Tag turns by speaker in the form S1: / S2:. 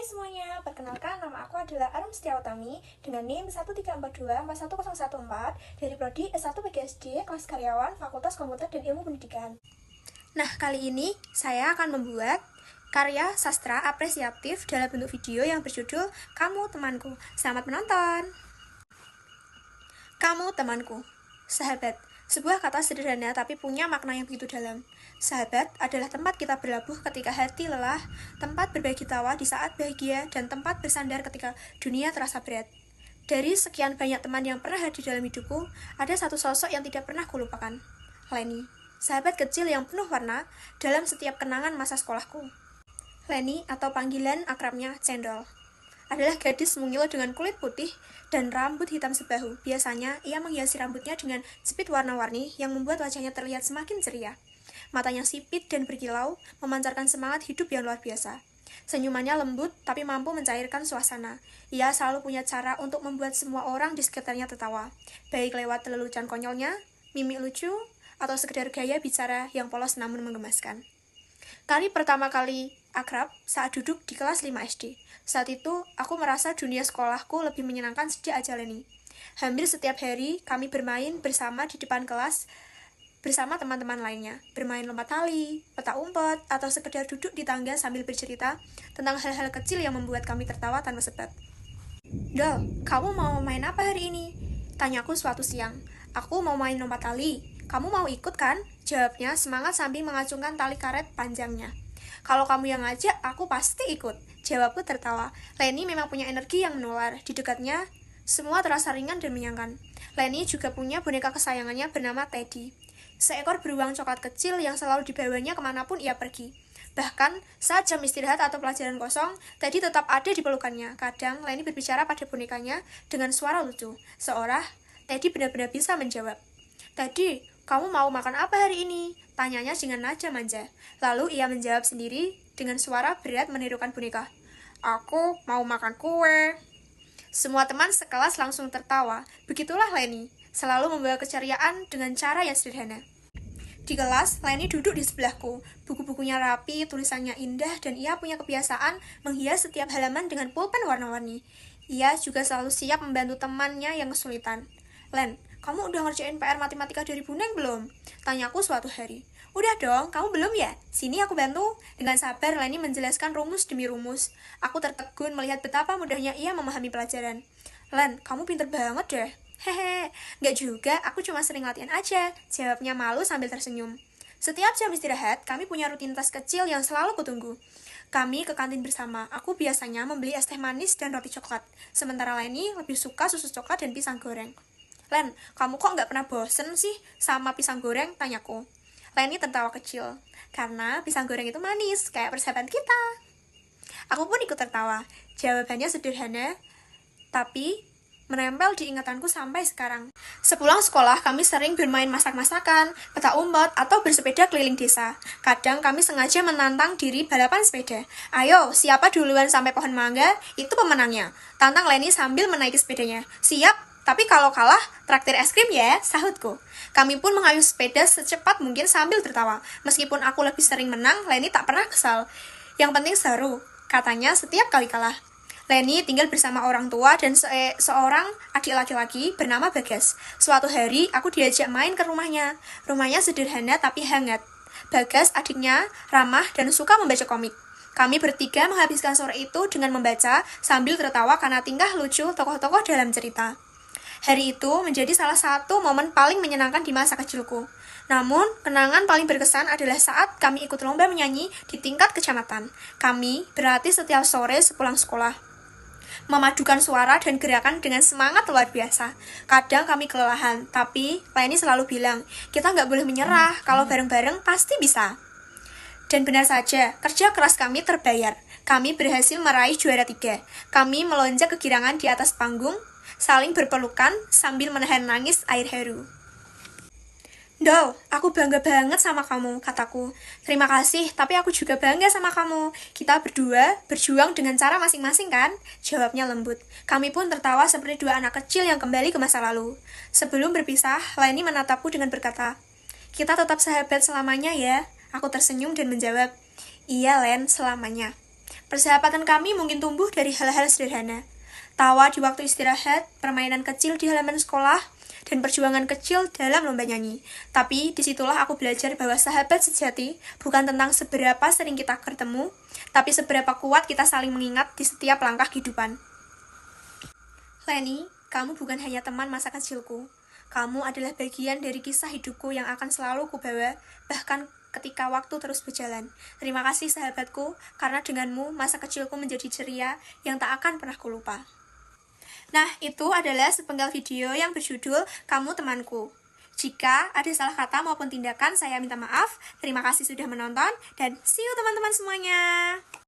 S1: semuanya, perkenalkan nama aku adalah Arum Setiautami dengan NIM 1342414 dari Prodi S1 PGSD kelas karyawan Fakultas Komputer dan Ilmu Pendidikan. Nah, kali ini saya akan membuat karya sastra apresiatif dalam bentuk video yang berjudul Kamu Temanku. Selamat menonton! Kamu temanku, sahabat. Sebuah kata sederhana tapi punya makna yang begitu dalam. Sahabat adalah tempat kita berlabuh ketika hati lelah, tempat berbagi tawa di saat bahagia, dan tempat bersandar ketika dunia terasa berat. Dari sekian banyak teman yang pernah hadir dalam hidupku, ada satu sosok yang tidak pernah kulupakan. Leni, sahabat kecil yang penuh warna dalam setiap kenangan masa sekolahku. Leni atau panggilan akrabnya Cendol adalah gadis mungil dengan kulit putih dan rambut hitam sebahu. Biasanya, ia menghiasi rambutnya dengan jepit warna-warni yang membuat wajahnya terlihat semakin ceria. Matanya sipit dan berkilau, memancarkan semangat hidup yang luar biasa. Senyumannya lembut, tapi mampu mencairkan suasana. Ia selalu punya cara untuk membuat semua orang di sekitarnya tertawa, baik lewat lelucon konyolnya, mimik lucu, atau sekedar gaya bicara yang polos namun menggemaskan. Kali pertama kali akrab saat duduk di kelas 5 SD. Saat itu, aku merasa dunia sekolahku lebih menyenangkan sejak ajal ini. Hampir setiap hari, kami bermain bersama di depan kelas bersama teman-teman lainnya. Bermain lompat tali, petak umpet, atau sekedar duduk di tangga sambil bercerita tentang hal-hal kecil yang membuat kami tertawa tanpa sebab. Dol, kamu mau main apa hari ini? Tanyaku suatu siang. Aku mau main lompat tali. Kamu mau ikut kan? Jawabnya semangat sambil mengacungkan tali karet panjangnya. Kalau kamu yang ngajak, aku pasti ikut. Jawabku tertawa. Leni memang punya energi yang menular. Di dekatnya, semua terasa ringan dan menyenangkan. Leni juga punya boneka kesayangannya bernama Teddy. Seekor beruang coklat kecil yang selalu dibawanya kemanapun ia pergi. Bahkan, saat jam istirahat atau pelajaran kosong, Teddy tetap ada di pelukannya. Kadang, Leni berbicara pada bonekanya dengan suara lucu. Seorang, Teddy benar-benar bisa menjawab. Teddy, kamu mau makan apa hari ini? Tanyanya dengan nada manja. Lalu ia menjawab sendiri dengan suara berat menirukan boneka. Aku mau makan kue. Semua teman sekelas langsung tertawa. Begitulah Leni, selalu membawa keceriaan dengan cara yang sederhana. Di kelas, Leni duduk di sebelahku. Buku-bukunya rapi, tulisannya indah, dan ia punya kebiasaan menghias setiap halaman dengan pulpen warna-warni. Ia juga selalu siap membantu temannya yang kesulitan. Len, kamu udah ngerjain PR matematika dari Bu Neng belum? Tanyaku suatu hari. Udah dong, kamu belum ya? Sini aku bantu. Dengan sabar, Leni menjelaskan rumus demi rumus. Aku tertegun melihat betapa mudahnya ia memahami pelajaran. Len, kamu pinter banget deh. Hehe, nggak juga, aku cuma sering latihan aja. Jawabnya malu sambil tersenyum. Setiap jam istirahat, kami punya rutinitas kecil yang selalu kutunggu. Kami ke kantin bersama. Aku biasanya membeli es teh manis dan roti coklat. Sementara Leni lebih suka susu coklat dan pisang goreng. Len, kamu kok nggak pernah bosen sih sama pisang goreng? Tanyaku. Leni tertawa kecil. Karena pisang goreng itu manis, kayak persahabatan kita. Aku pun ikut tertawa. Jawabannya sederhana, tapi menempel di ingatanku sampai sekarang. Sepulang sekolah, kami sering bermain masak-masakan, petak umpet, atau bersepeda keliling desa. Kadang kami sengaja menantang diri balapan sepeda. Ayo, siapa duluan sampai pohon mangga, itu pemenangnya. Tantang Leni sambil menaiki sepedanya. Siap, tapi kalau kalah, traktir es krim ya, sahutku. Kami pun mengayuh sepeda secepat mungkin sambil tertawa. Meskipun aku lebih sering menang, Leni tak pernah kesal. Yang penting seru, katanya setiap kali kalah. Leni tinggal bersama orang tua dan seorang adik laki-laki bernama Bagas. Suatu hari, aku diajak main ke rumahnya. Rumahnya sederhana tapi hangat. Bagas, adiknya, ramah dan suka membaca komik. Kami bertiga menghabiskan sore itu dengan membaca sambil tertawa karena tingkah lucu tokoh-tokoh dalam cerita. Hari itu menjadi salah satu momen paling menyenangkan di masa kecilku. Namun, kenangan paling berkesan adalah saat kami ikut lomba menyanyi di tingkat kecamatan. Kami berlatih setiap sore sepulang sekolah, memadukan suara dan gerakan dengan semangat luar biasa. Kadang kami kelelahan, tapi Leni selalu bilang, kita nggak boleh menyerah, kalau bareng-bareng pasti bisa. Dan benar saja, kerja keras kami terbayar. Kami berhasil meraih juara 3. Kami melonjak kegirangan di atas panggung, saling berpelukan sambil menahan nangis air haru. Dol, aku bangga banget sama kamu, kataku. Terima kasih, tapi aku juga bangga sama kamu. Kita berdua berjuang dengan cara masing-masing kan? Jawabnya lembut. Kami pun tertawa seperti dua anak kecil yang kembali ke masa lalu. Sebelum berpisah, Leni menatapku dengan berkata, kita tetap sahabat selamanya ya. Aku tersenyum dan menjawab, iya Len, selamanya. Persahabatan kami mungkin tumbuh dari hal-hal sederhana. Tawa di waktu istirahat, permainan kecil di halaman sekolah, dan perjuangan kecil dalam lomba nyanyi. Tapi disitulah aku belajar bahwa sahabat sejati bukan tentang seberapa sering kita bertemu, tapi seberapa kuat kita saling mengingat di setiap langkah kehidupan. Leni, kamu bukan hanya teman masa kecilku. Kamu adalah bagian dari kisah hidupku yang akan selalu kubawa, bahkan ketika waktu terus berjalan. Terima kasih sahabatku, karena denganmu masa kecilku menjadi ceria yang tak akan pernah kulupa. Nah, itu adalah sepenggal video yang berjudul Kamu Temanku. Jika ada salah kata maupun tindakan, saya minta maaf. Terima kasih sudah menonton, dan see you teman-teman semuanya.